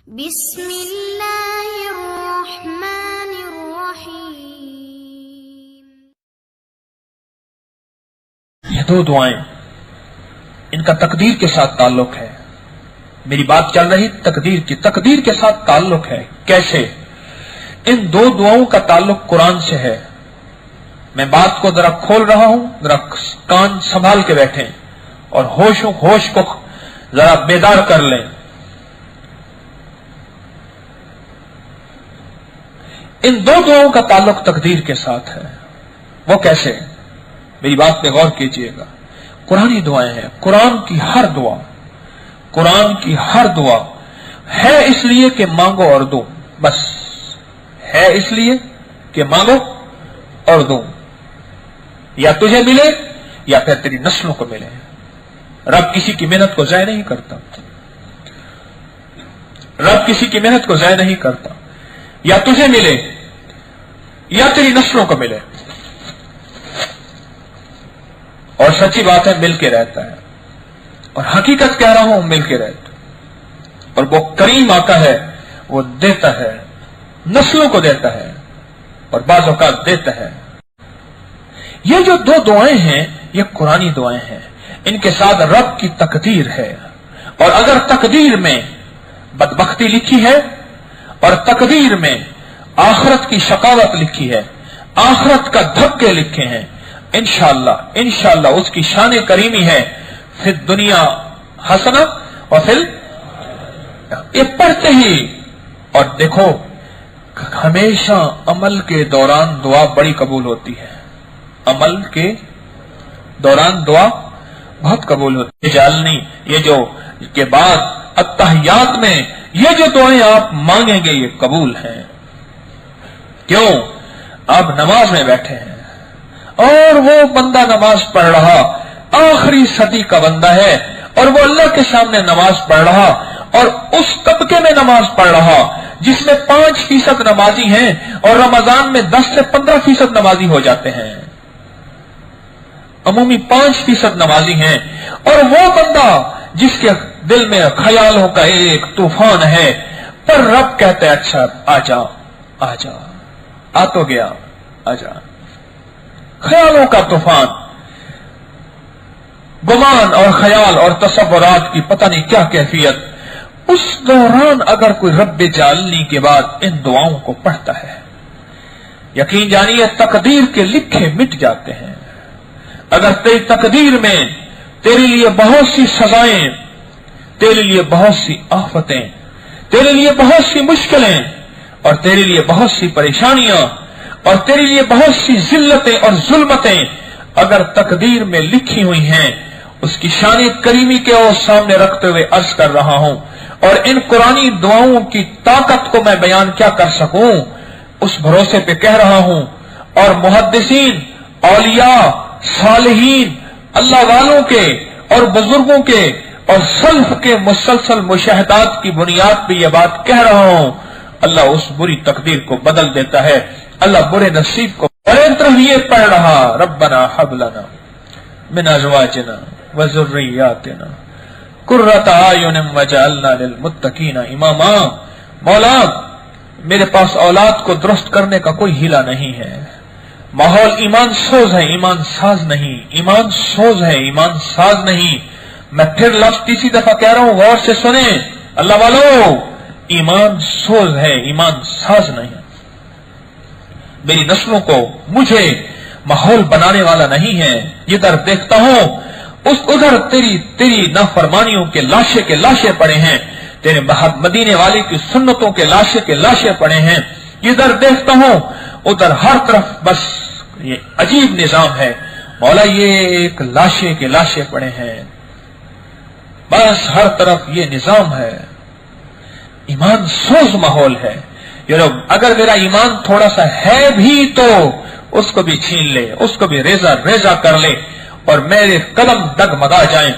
بسم اللہ الرحمن الرحیم۔ یہ دو دعائیں ان کا تقدیر کے ساتھ تعلق ہے۔ میری بات چل رہی تقدیر کے ساتھ تعلق ہے۔ کیسے؟ ان دو دعاؤں کا تعلق قرآن سے ہے۔ میں بات کو ذرا کھول رہا ہوں، ذرا کان سنبھال کے بیٹھیں اور ہوش کو ذرا بیدار کر لیں۔ ان دو دعاؤں کا تعلق تقدیر کے ساتھ ہے۔ وہ کیسے؟ میری بات پہ غور کیجئے گا۔ قرآنی دعائیں ہیں۔ قرآن کی ہر دعا ہے اس لیے کہ مانگو اور دو، بس ہے اس لیے کہ مانگو اور دو، یا تجھے ملے یا پھر تیری نسلوں کو ملے۔ رب کسی کی محنت کو ضائع نہیں کرتا، رب کسی کی محنت کو ضائع نہیں کرتا، یا تجھے ملے یا تیری نسلوں کو ملے۔ اور سچی بات ہے، مل کے رہتا ہے، اور حقیقت کہہ رہا ہوں، مل کے رہتا ہے۔ اور وہ کریم آقا ہے، وہ دیتا ہے، نسلوں کو دیتا ہے اور بعض اوقات دیتا ہے۔ یہ جو دو دعائیں ہیں یہ قرآنی دعائیں ہیں۔ ان کے ساتھ رب کی تقدیر ہے، اور اگر تقدیر میں بدبختی لکھی ہے اور تقدیر میں آخرت کی شقاوت لکھی ہے، آخرت کا دھکے لکھے ہیں، انشاءاللہ اس کی شان کریمی ہے پھر دنیا حسنہ اور پھر یہ پڑھتے ہی۔ اور دیکھو ہمیشہ عمل کے دوران دعا بڑی قبول ہوتی ہے، عمل کے دوران دعا بہت قبول ہوتی ہے۔ جالنی یہ جو کے بعد التحیات میں یہ جو دعائیں آپ مانگیں گے یہ قبول ہیں۔ کیوں؟ آپ نماز میں بیٹھے ہیں اور وہ بندہ نماز پڑھ رہا، آخری صدی کا بندہ ہے، اور وہ اللہ کے سامنے نماز پڑھ رہا، اور اس طبقے میں نماز پڑھ رہا جس میں 5% نمازی ہیں، اور رمضان میں 10 سے 15% نمازی ہو جاتے ہیں، عمومی 5% نمازی ہیں، اور وہ بندہ جس کے دل میں خیالوں کا ایک طوفان ہے، پر رب کہتے ہیں اچھا آ جا آ تو گیا، آ جا۔ خیالوں کا طوفان، گمان اور خیال اور تصورات کی پتہ نہیں کیا کیفیت، اس دوران اگر کوئی رب جالنی کے بعد ان دعاؤں کو پڑھتا ہے، یقین جانیے تقدیر کے لکھے مٹ جاتے ہیں۔ اگر تیری تقدیر میں تیرے لیے بہت سی سزائیں، تیرے لیے بہت سی آفتیں، تیرے لیے بہت سی مشکلیں، اور تیرے لیے بہت سی پریشانیاں، اور تیرے لیے بہت سی ذلتیں اور ظلمتیں اگر تقدیر میں لکھی ہوئی ہیں، اس کی شان کریمی کے اور سامنے رکھتے ہوئے عرض کر رہا ہوں، اور ان قرآنی دعاؤں کی طاقت کو میں بیان کیا کر سکوں، اس بھروسے پہ کہہ رہا ہوں۔ اور محدثین، اولیاء، صالحین، اللہ والوں کے اور بزرگوں کے اور سلف کے مسلسل مشاہدات کی بنیاد پہ یہ بات کہہ رہا ہوں، اللہ اس بری تقدیر کو بدل دیتا ہے، اللہ برے نصیب کو۔ اور ایک طرف یہ پڑھ رہا ربنا حب لنا من ازواجنا وذریاتنا قرۃ اعین واجعلنا للمتقین اماما۔ مولا میرے پاس اولاد کو درست کرنے کا کوئی ہیلہ نہیں ہے، ماحول ایمان سوز ہے، ایمان ساز نہیں، ایمان سوز ہے، ایمان ساز نہیں۔ میں پھر لفظ تیسری دفعہ کہہ رہا ہوں، غور سے سنیں اللہ والو، ایمان سوز ہے، ایمان ساز نہیں۔ میری نسلوں کو مجھے ماحول بنانے والا نہیں ہے۔ جدھر دیکھتا ہوں ادھر تیری نافرمانیوں کے لاشیں پڑے ہیں، تیرے مدینے والے کی سنتوں کے لاشیں پڑے ہیں۔ جدھر دیکھتا ہوں ادھر ہر طرف بس یہ عجیب نظام ہے، مولا یہ ایک لاشیں پڑے ہیں، بس ہر طرف یہ نظام ہے، ایمان سوز ماحول ہے۔ یہ لوگ اگر میرا ایمان تھوڑا سا ہے بھی تو اس کو بھی چھین لے، اس کو بھی ریزہ کر لے، اور میرے قدم ڈگمگا جائیں،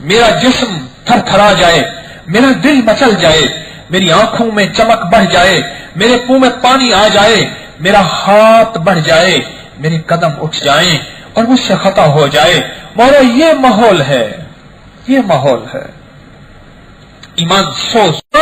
میرا جسم تھر تھرا جائے، میرا دل مچل جائے، میری آنکھوں میں چمک بڑھ جائے، میرے منہ میں پانی آ جائے، میرا ہاتھ بڑھ جائے، میرے قدم اٹھ جائیں اور مجھ سے خطا ہو جائے، مولا یہ ماحول ہے، یہ ماحول ہے۔ ایمان سوز